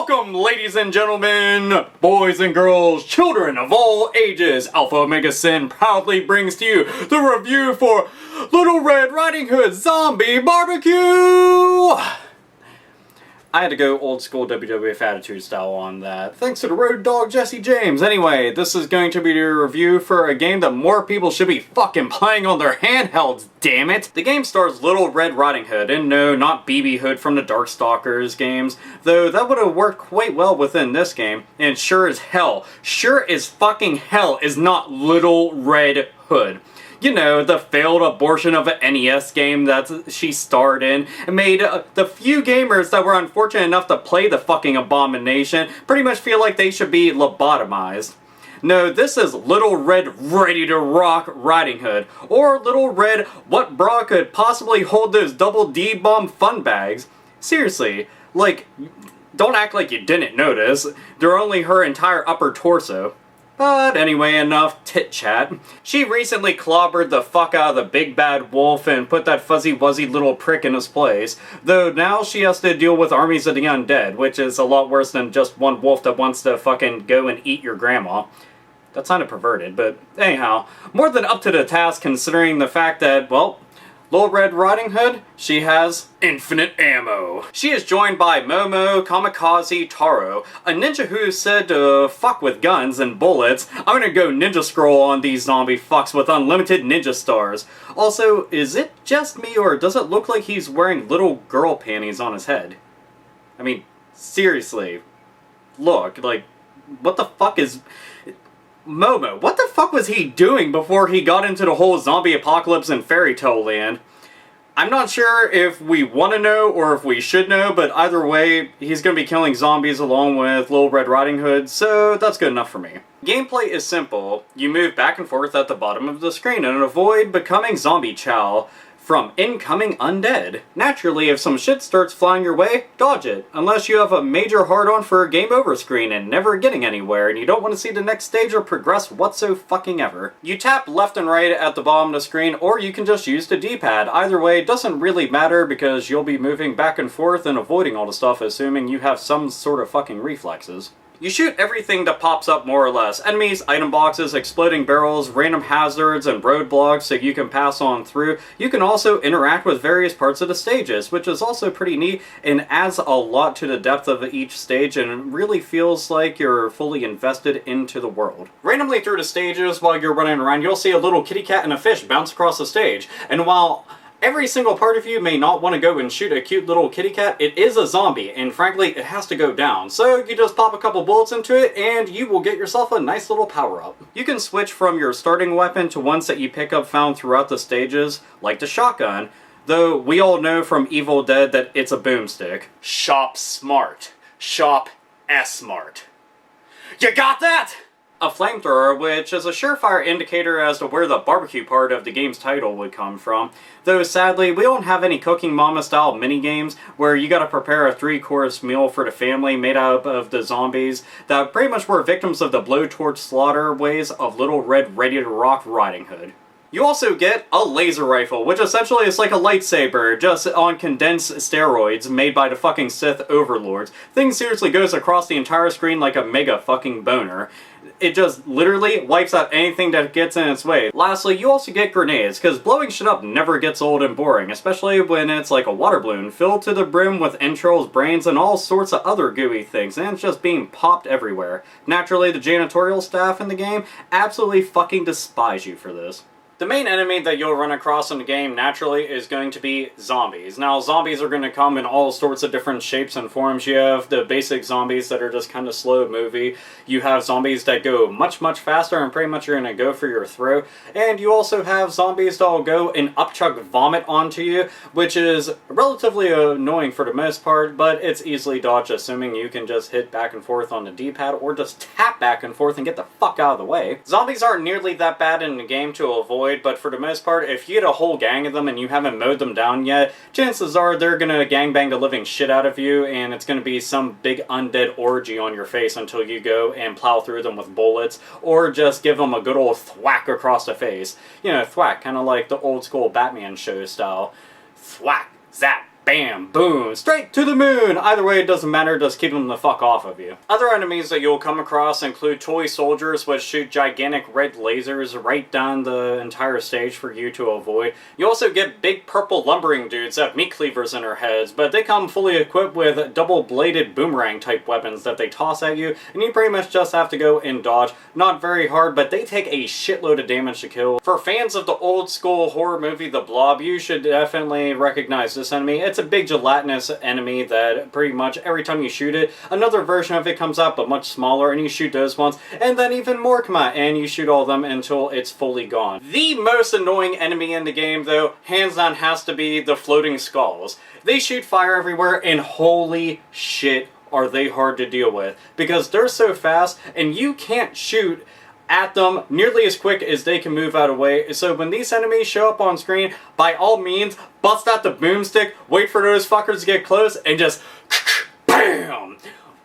Welcome, ladies and gentlemen, boys and girls, children of all ages. Alpha Omega Sin proudly brings to you the review for Little Red Riding Hood Zombie BBQ! I had to go old school WWF Attitude style on that, thanks to the road dog Jesse James. Anyway, this is going to be a review for a game that more people should be fucking playing on their handhelds, damn it! The game stars Little Red Riding Hood, and no, not BB Hood from the Darkstalkers games, though that would have worked quite well within this game, and sure as fucking hell is not Little Red Hood. You know, the failed abortion of an NES game that she starred in, and made the few gamers that were unfortunate enough to play the fucking abomination pretty much feel like they should be lobotomized. No, this is Little Red Ready to Rock Riding Hood, or Little Red What Bra Could Possibly Hold Those Double D-Bomb Fun Bags. Seriously, like, don't act like you didn't notice. They're only her entire upper torso. But anyway, enough tit-chat. She recently clobbered the fuck out of the big bad wolf and put that fuzzy-wuzzy little prick in his place, though now she has to deal with armies of the undead, which is a lot worse than just one wolf that wants to fucking go and eat your grandma. That sounded perverted, but anyhow, more than up to the task considering the fact that, well, Little Red Riding Hood, she has infinite ammo. She is joined by Momo Kamikaze Taro, a ninja who is said to fuck with guns and bullets. I'm gonna go ninja scroll on these zombie fucks with unlimited ninja stars. Also, is it just me or does it look like he's wearing little girl panties on his head? I mean, seriously. Look, like, what the fuck is... Momo, what the fuck was he doing before he got into the whole zombie apocalypse in fairytale land? I'm not sure if we want to know or if we should know, but either way, he's going to be killing zombies along with Little Red Riding Hood, so that's good enough for me. Gameplay is simple. You move back and forth at the bottom of the screen and avoid becoming zombie chow from incoming undead. Naturally, if some shit starts flying your way, dodge it, unless you have a major hard-on for a game over screen and never getting anywhere and you don't want to see the next stage or progress whatso-fucking-ever. You tap left and right at the bottom of the screen, or you can just use the D-pad. Either way, it doesn't really matter because you'll be moving back and forth and avoiding all the stuff assuming you have some sort of fucking reflexes. You shoot everything that pops up more or less. Enemies, item boxes, exploding barrels, random hazards, and roadblocks so you can pass on through. You can also interact with various parts of the stages, which is also pretty neat and adds a lot to the depth of each stage and really feels like you're fully invested into the world. Randomly through the stages while you're running around, you'll see a little kitty cat and a fish bounce across the stage. And while every single part of you may not want to go and shoot a cute little kitty cat, it is a zombie, and frankly, it has to go down. So you just pop a couple bullets into it, and you will get yourself a nice little power-up. You can switch from your starting weapon to ones that you pick up found throughout the stages, like the shotgun, though we all know from Evil Dead that it's a boomstick. Shop smart. Shop S-smart. You got that? A flamethrower, which is a surefire indicator as to where the barbecue part of the game's title would come from. Though sadly, we don't have any Cooking Mama style minigames where you gotta prepare a 3-course meal for the family made up of the zombies that pretty much were victims of the blowtorch slaughter ways of Little Red Ready to Rock Riding Hood. You also get a laser rifle, which essentially is like a lightsaber, just on condensed steroids made by the fucking Sith overlords. Thing seriously goes across the entire screen like a mega fucking boner. It just literally wipes out anything that gets in its way. Lastly, you also get grenades, because blowing shit up never gets old and boring, especially when it's like a water balloon filled to the brim with entrails, brains, and all sorts of other gooey things, and it's just being popped everywhere. Naturally, the janitorial staff in the game absolutely fucking despise you for this. The main enemy that you'll run across in the game, naturally, is going to be zombies. Now, zombies are going to come in all sorts of different shapes and forms. You have the basic zombies that are just kind of slow movie. You have zombies that go much, much faster and pretty much are going to go for your throat. And you also have zombies that will go and upchuck vomit onto you, which is relatively annoying for the most part, but it's easily dodged, assuming you can just hit back and forth on the D-pad or just tap back and forth and get the fuck out of the way. Zombies aren't nearly that bad in the game to avoid, but for the most part, if you get a whole gang of them and you haven't mowed them down yet, chances are they're gonna gangbang the living shit out of you, and it's gonna be some big undead orgy on your face until you go and plow through them with bullets, or just give them a good old thwack across the face. You know, thwack, kind of like the old school Batman show style. Thwack, zap, bam, boom, straight to the moon. Either way, it doesn't matter, just keep them the fuck off of you. Other enemies that you'll come across include toy soldiers, which shoot gigantic red lasers right down the entire stage for you to avoid. You also get big purple lumbering dudes that have meat cleavers in their heads, but they come fully equipped with double-bladed boomerang type weapons that they toss at you, and you pretty much just have to go and dodge. Not very hard, but they take a shitload of damage to kill. For fans of the old school horror movie The Blob, you should definitely recognize this enemy. It's a big gelatinous enemy that pretty much every time you shoot it, another version of it comes out but much smaller, and you shoot those ones, and then even more come out, and you shoot all of them until it's fully gone. The most annoying enemy in the game, though, hands down has to be the floating skulls. They shoot fire everywhere, and holy shit are they hard to deal with, because they're so fast, and you can't shoot at them nearly as quick as they can move out of the way. So when these enemies show up on screen, by all means, bust out the boomstick, wait for those fuckers to get close, and just BAM!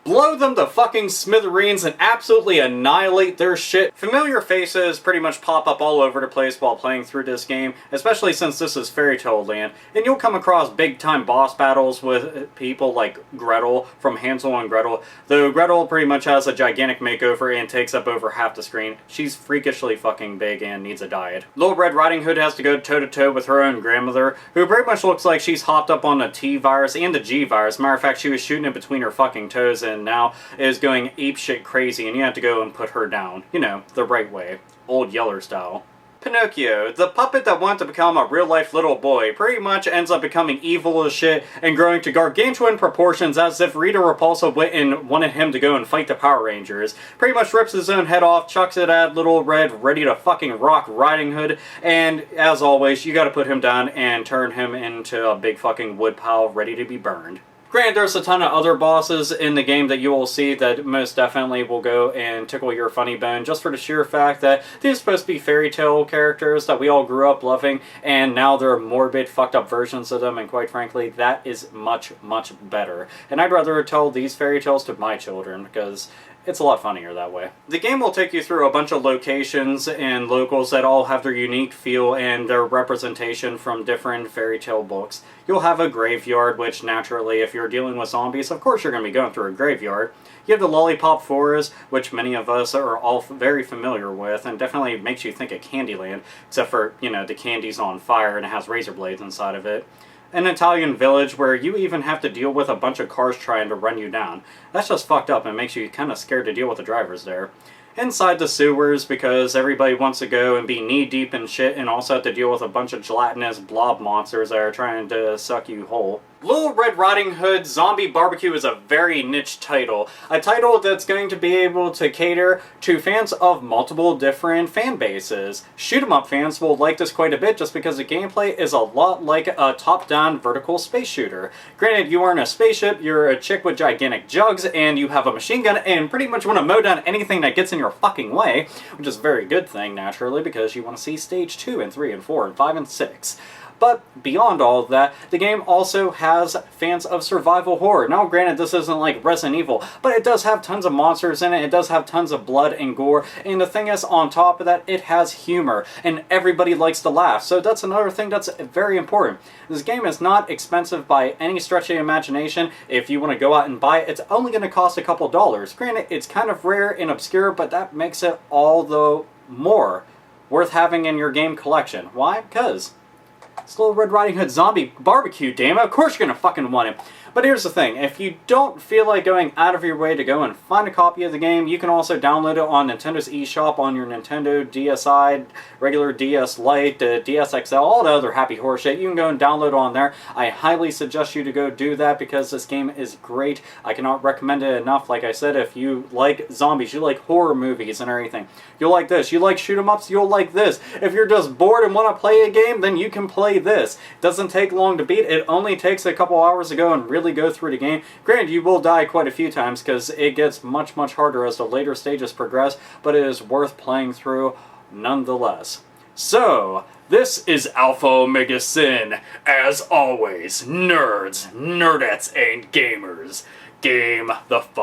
Blow them to fucking smithereens and absolutely annihilate their shit. Familiar faces pretty much pop up all over the place while playing through this game, especially since this is Fairytale Land, and you'll come across big-time boss battles with people like Gretel from Hansel and Gretel, though Gretel pretty much has a gigantic makeover and takes up over half the screen. She's freakishly fucking big and needs a diet. Little Red Riding Hood has to go toe-to-toe with her own grandmother, who pretty much looks like she's hopped up on the T-virus and the G-virus. Matter of fact, she was shooting it between her fucking toes and now is going apeshit crazy, and you have to go and put her down. You know, the right way. Old Yeller style. Pinocchio, the puppet that wanted to become a real-life little boy, pretty much ends up becoming evil as shit and growing to gargantuan proportions as if Rita Repulsa went and wanted him to go and fight the Power Rangers. Pretty much rips his own head off, chucks it at Little Red, ready to fucking rock Riding Hood, and as always, you gotta put him down and turn him into a big fucking woodpile ready to be burned. Granted, there's a ton of other bosses in the game that you will see that most definitely will go and tickle your funny bone, just for the sheer fact that these are supposed to be fairy tale characters that we all grew up loving, and now they're morbid, fucked up versions of them, and quite frankly, that is much, much better. And I'd rather tell these fairy tales to my children, because it's a lot funnier that way. The game will take you through a bunch of locations and locals that all have their unique feel and their representation from different fairy tale books. You'll have a graveyard, which naturally, if you're dealing with zombies, of course you're going to be going through a graveyard. You have the Lollipop Forest, which many of us are all very familiar with, and definitely makes you think of Candyland, except for, you know, the candy's on fire and it has razor blades inside of it. An Italian village where you even have to deal with a bunch of cars trying to run you down. That's just fucked up and makes you kind of scared to deal with the drivers there. Inside the sewers, because everybody wants to go and be knee-deep in shit and also have to deal with a bunch of gelatinous blob monsters that are trying to suck you whole. Little Red Riding Hood Zombie BBQ is a very niche title. A title that's going to be able to cater to fans of multiple different fan bases. Shoot 'em up fans will like this quite a bit just because the gameplay is a lot like a top-down vertical space shooter. Granted, you aren't a spaceship, you're a chick with gigantic jugs, and you have a machine gun and pretty much want to mow down anything that gets in your fucking way, which is a very good thing, naturally, because you want to see stage 2 and 3 and 4 and 5 and 6. But beyond all of that, the game also has fans of survival horror. Now granted, this isn't like Resident Evil, but it does have tons of monsters in it, it does have tons of blood and gore, and the thing is, on top of that, it has humor, and everybody likes to laugh, so that's another thing that's very important. This game is not expensive by any stretch of the imagination. If you want to go out and buy it, it's only going to cost a couple dollars. Granted, it's kind of rare and obscure, but that makes it all the more worth having in your game collection. Why? Because it's Little Red Riding Hood Zombie BBQ, damn it. Of course you're gonna fucking want it. But here's the thing, if you don't feel like going out of your way to go and find a copy of the game, you can also download it on Nintendo's eShop on your Nintendo DSi, regular DS Lite, DS XL, all the other happy horse shit. You can go and download it on there. I highly suggest you to go do that because this game is great. I cannot recommend it enough. Like I said, if you like zombies, you like horror movies and everything, you'll like this. You like shoot 'em ups, you'll like this. If you're just bored and want to play a game, then you can play this. It doesn't take long to beat. It only takes a couple hours to go and really go through the game. Granted, you will die quite a few times because it gets much, much harder as the later stages progress, but it is worth playing through nonetheless. So, this is Alpha Omega Sin. As always, nerds, nerdettes, and gamers, game the fuck